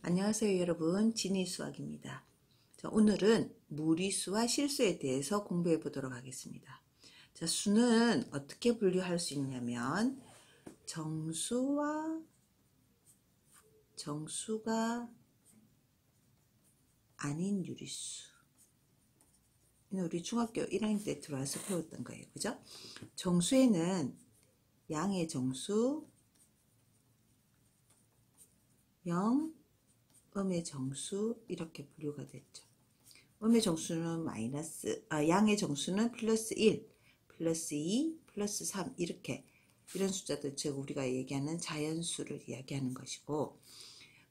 안녕하세요 여러분, 진희 수학입니다. 자, 오늘은 무리수와 실수에 대해서 공부해 보도록 하겠습니다. 자, 수는 어떻게 분류할 수 있냐면 정수와 정수가 아닌 유리수. 우리 중학교 1학년 때 들어와서 배웠던 거예요. 그죠? 정수에는 양의 정수, 0, 음의 정수 이렇게 분류가 됐죠. 음의 정수는 양의 정수는 플러스 1, 플러스 2, 플러스 3 이런 숫자들, 즉 우리가 얘기하는 자연수를 이야기하는 것이고,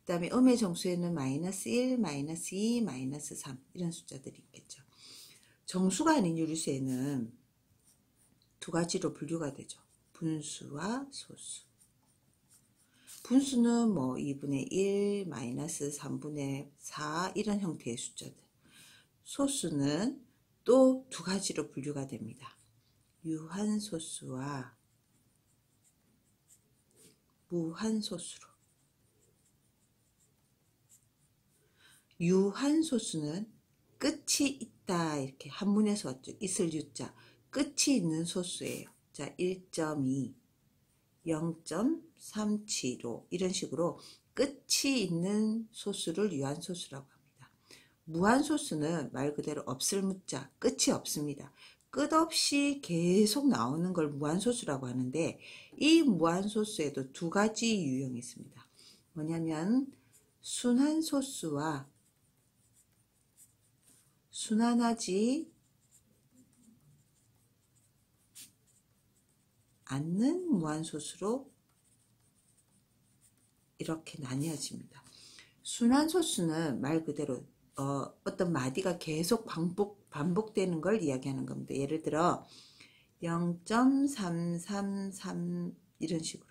그 다음에 음의 정수에는 마이너스 1, 마이너스 2, 마이너스 3 이런 숫자들이 있겠죠. 정수가 아닌 유리수에는 두 가지로 분류가 되죠. 분수와 소수. 분수는 뭐 2분의 1, 마이너스 3분의 4 이런 형태의 숫자들. 소수는 또 두 가지로 분류가 됩니다. 유한소수와 무한소수로. 유한소수는 끝이 있다, 이렇게 한문에서 왔죠. 있을 유자, 끝이 있는 소수예요. 자, 1.2, 0.375 이런 식으로 끝이 있는 소수를 유한소수라고 합니다. 무한소수는 말 그대로 없을 무자, 끝이 없습니다. 끝없이 계속 나오는 걸 무한소수라고 하는데, 이 무한소수에도 두 가지 유형이 있습니다. 뭐냐면 순한소수와 순환하지 않는 무한소수로 이렇게 나뉘어집니다. 순환소수는 말 그대로 어떤 마디가 계속 반복되는 걸 이야기하는 겁니다. 예를 들어 0.333 이런 식으로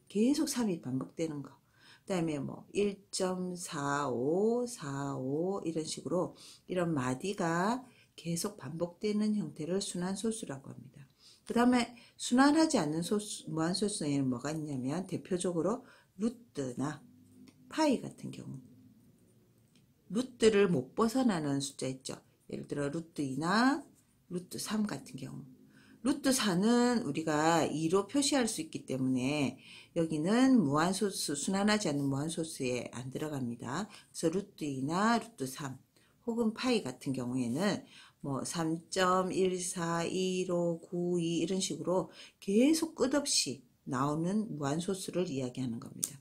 계속 3이 반복되는 거. 그 다음에 뭐 1.4545 이런 식으로 이런 마디가 계속 반복되는 형태를 순환소수라고 합니다. 그 다음에 순환하지 않는 무한소수에는 뭐가 있냐면 대표적으로 루트나 파이 같은 경우, 루트를 못 벗어나는 숫자 있죠. 예를 들어 루트 2나 루트 3 같은 경우, 루트 4는 우리가 2로 표시할 수 있기 때문에 여기는 무한소수, 순환하지 않는 무한소수에 안 들어갑니다. 그래서 루트 2나 루트 3 혹은 파이 같은 경우에는 뭐 3.141592 이런 식으로 계속 끝없이 나오는 무한소수를 이야기하는 겁니다.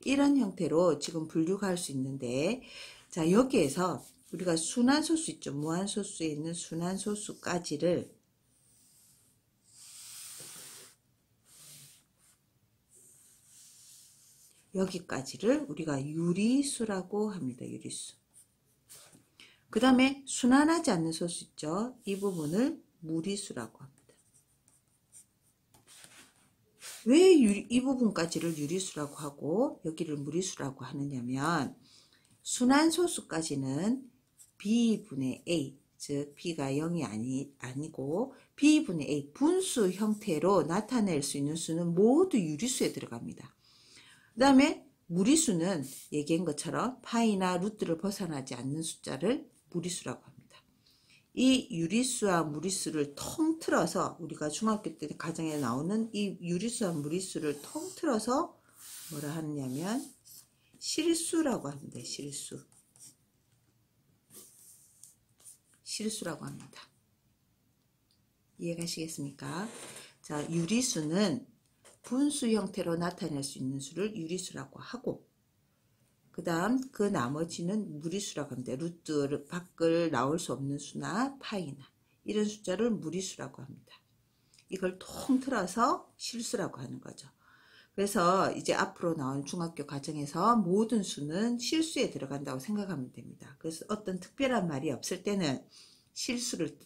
이런 형태로 지금 분류가 할 수 있는데, 자, 여기에서 우리가 순환소수 있죠. 무한소수에 있는 순환소수까지를 여기까지를 우리가 유리수라고 합니다. 유리수. 그 다음에 순환하지 않는 소수 있죠. 이 부분을 무리수라고 합니다. 왜 이 부분까지를 유리수라고 하고 여기를 무리수라고 하느냐면, 순환소수까지는 b분의 a, 즉 b가 0이 아니고 b분의 a 분수 형태로 나타낼 수 있는 수는 모두 유리수에 들어갑니다. 그 다음에 무리수는 얘기한 것처럼 파이나 루트를 벗어나지 않는 숫자를 무리수라고 합니다. 이 유리수와 무리수를 통틀어서 우리가 중학교 때 가정에 나오는 이 유리수와 무리수를 통틀어서 뭐라 하느냐면 실수라고 합니다. 실수라고 합니다. 이해가시겠습니까? 자, 유리수는 분수 형태로 나타낼 수 있는 수를 유리수라고 하고, 그 다음 그 나머지는 무리수라고 합니다. 루트 밖을 나올 수 없는 수나 파이나 이런 숫자를 무리수라고 합니다. 이걸 통틀어서 실수라고 하는 거죠. 그래서 이제 앞으로 나온 중학교 과정에서 모든 수는 실수에 들어간다고 생각하면 됩니다. 그래서 어떤 특별한 말이 없을 때는 실수를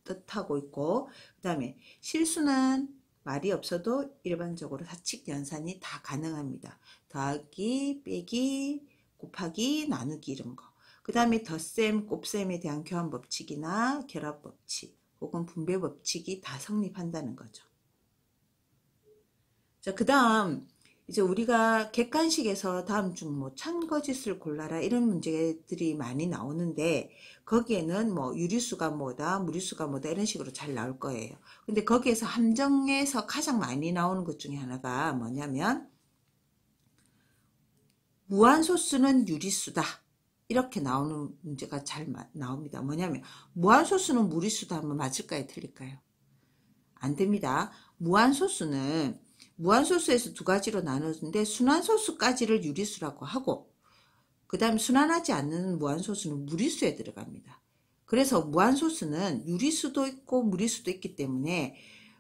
뜻하고 있고, 그 다음에 실수는 말이 없어도 일반적으로 사칙 연산이 다 가능합니다. 더하기, 빼기, 곱하기, 나누기 이런 거. 그 다음에 덧셈, 곱셈에 대한 교환 법칙이나 결합 법칙 혹은 분배 법칙이 다 성립한다는 거죠. 자, 그 다음 이제 우리가 객관식에서 다음 중 뭐 참거짓을 골라라 이런 문제들이 많이 나오는데 거기에는 뭐 유리수가 뭐다 무리수가 뭐다 이런 식으로 잘 나올 거예요. 근데 거기에서 함정에서 가장 많이 나오는 것 중에 하나가 뭐냐면 무한소수는 유리수다 이렇게 나오는 문제가 잘 나옵니다. 뭐냐면 무한소수는 무리수다 하면 맞을까요 틀릴까요? 안 됩니다. 무한소수에서 두 가지로 나누는데 순환소수까지를 유리수라고 하고 그 다음 순환하지 않는 무한소수는 무리수에 들어갑니다. 그래서 무한소수는 유리수도 있고 무리수도 있기 때문에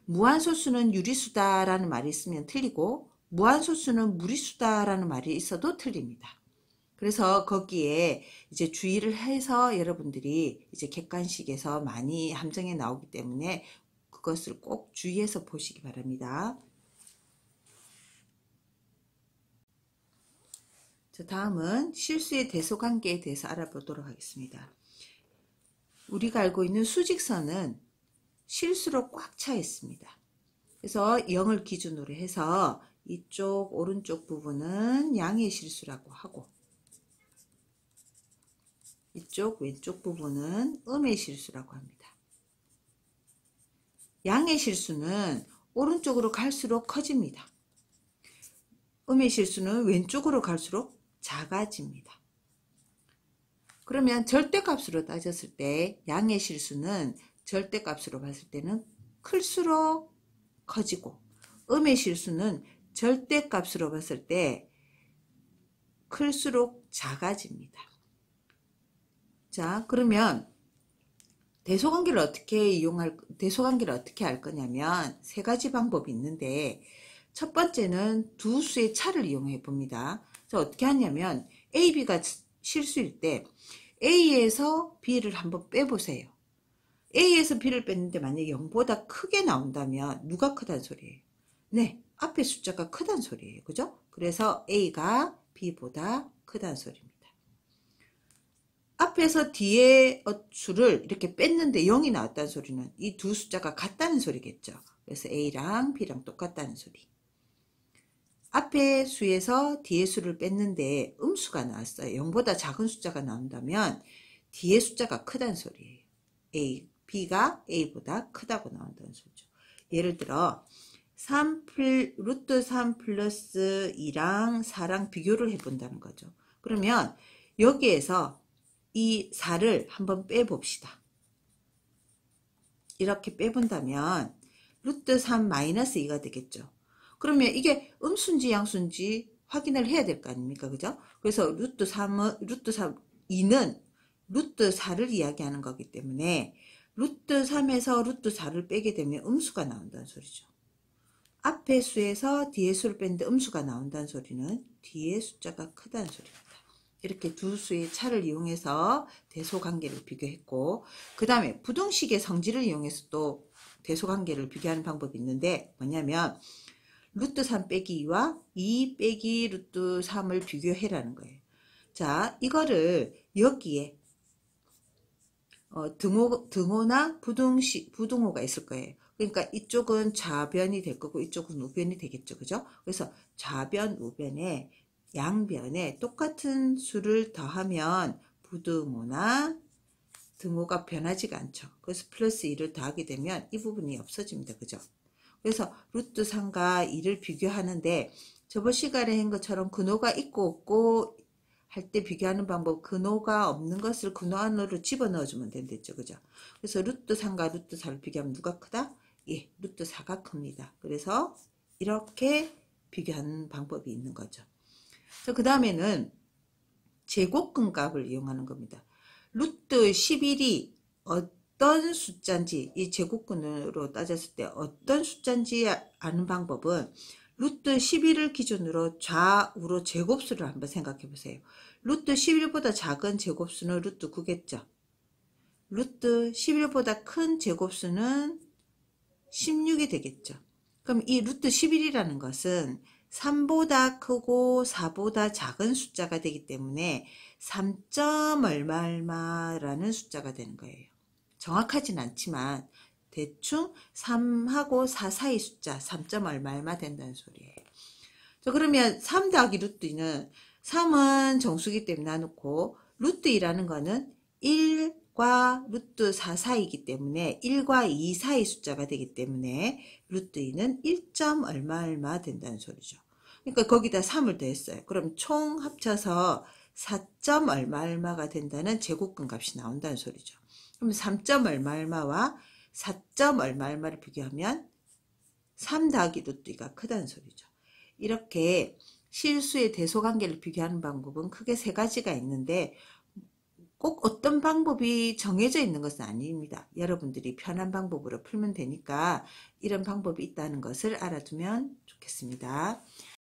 무한소수는 유리수다라는 말이 있으면 틀리고 무한소수는 무리수다라는 말이 있어도 틀립니다. 그래서 거기에 이제 주의를 해서 여러분들이 이제 객관식에서 많이 함정에 나오기 때문에 그것을 꼭 주의해서 보시기 바랍니다. 자, 다음은 실수의 대소관계에 대해서 알아보도록 하겠습니다. 우리가 알고 있는 수직선은 실수로 꽉 차 있습니다. 그래서 0을 기준으로 해서 이쪽 오른쪽 부분은 양의 실수라고 하고 이쪽 왼쪽 부분은 음의 실수라고 합니다. 양의 실수는 오른쪽으로 갈수록 커집니다. 음의 실수는 왼쪽으로 갈수록 작아집니다. 그러면 절대값으로 따졌을 때 양의 실수는 절대값으로 봤을 때는 클수록 커지고 음의 실수는 절대값으로 봤을 때 클수록 작아집니다. 자, 그러면 대소관계를 어떻게 할 거냐면 세 가지 방법이 있는데 첫 번째는 두 수의 차를 이용해 봅니다. 자, 어떻게 하냐면 A, B가 실수일 때 A에서 B를 한번 빼보세요. A에서 B를 뺐는데 만약에 0보다 크게 나온다면 누가 크다는 소리예요? 네, 앞에 숫자가 크다는 소리예요. 그죠? 그래서 A가 B보다 크다는 소리입니다. 앞에서 뒤에 수를 이렇게 뺐는데 0이 나왔다는 소리는 이 두 숫자가 같다는 소리겠죠. 그래서 A랑 B랑 똑같다는 소리. 앞에 수에서 뒤에 수를 뺐는데 음수가 나왔어요. 0보다 작은 숫자가 나온다면 뒤에 숫자가 크다는 소리예요. B가 A보다 크다고 나온다는 소리죠. 예를 들어 루트 3 플러스 2랑 4랑 비교를 해본다는 거죠. 그러면 여기에서 이 4를 한번 빼봅시다. 이렇게 빼본다면 루트 3 마이너스 2가 되겠죠. 그러면 이게 음수인지 양수인지 확인을 해야 될 거 아닙니까? 그죠? 그래서 루트 2는 루트 4를 이야기하는 거기 때문에 루트 3에서 루트 4를 빼게 되면 음수가 나온다는 소리죠. 앞에 수에서 뒤에 수를 뺐는데 음수가 나온다는 소리는 뒤에 숫자가 크다는 소리입니다. 이렇게 두 수의 차를 이용해서 대소관계를 비교했고 그 다음에 부등식의 성질을 이용해서 또 대소관계를 비교하는 방법이 있는데 뭐냐면 루트 3 빼기 2와 2 빼기 루트 3을 비교해라는 거예요. 자, 이거를 여기에 등호나 부등호가 있을 거예요. 그러니까 이쪽은 좌변이 될 거고 이쪽은 우변이 되겠죠. 그죠? 그래서 좌변, 우변에 양변에 똑같은 수를 더하면 부등호나 등호가 변하지가 않죠. 그래서 플러스 2를 더하게 되면 이 부분이 없어집니다. 그죠? 그래서 루트 3과 2를 비교하는데 저번 시간에 한 것처럼 근호가 있고 없고 할 때 비교하는 방법, 근호가 없는 것을 근호 안으로 집어넣어주면 된댔죠. 그죠? 그래서 루트 3과 루트 4를 비교하면 누가 크다? 예, 루트 4가 큽니다. 그래서 이렇게 비교하는 방법이 있는 거죠. 그 다음에는 제곱근 값을 이용하는 겁니다. 루트 11이 어떤 숫자인지 이 제곱근으로 따졌을 때 어떤 숫자인지 아는 방법은 루트 11을 기준으로 좌우로 제곱수를 한번 생각해 보세요. 루트 11보다 작은 제곱수는 루트 9겠죠. 루트 11보다 큰 제곱수는 16이 되겠죠. 그럼 이 루트 11이라는 것은 3보다 크고 4보다 작은 숫자가 되기 때문에 3점 얼마라는 숫자가 되는 거예요. 정확하진 않지만 대충 3하고 4 사이 숫자 3점 얼마 된다는 소리예요. 자, 그러면 3 더하기 루트 2는 3은 정수기 때문에 나누고 루트 2라는 거는 1과 루트 4 사이이기 때문에 1과 2 사이 숫자가 되기 때문에 루트 2는 1점 얼마 얼마 된다는 소리죠. 그러니까 거기다 3을 더했어요. 그럼 총 합쳐서 4점 얼마 얼마가 된다는 제곱근 값이 나온다는 소리죠. 그럼 3점 얼마 얼마와 4점 얼마 얼마를 비교하면 3 더하기 루트 2가 크다는 소리죠. 이렇게 실수의 대소관계를 비교하는 방법은 크게 세 가지가 있는데 꼭 어떤 방법이 정해져 있는 것은 아닙니다. 여러분들이 편한 방법으로 풀면 되니까 이런 방법이 있다는 것을 알아두면 좋겠습니다.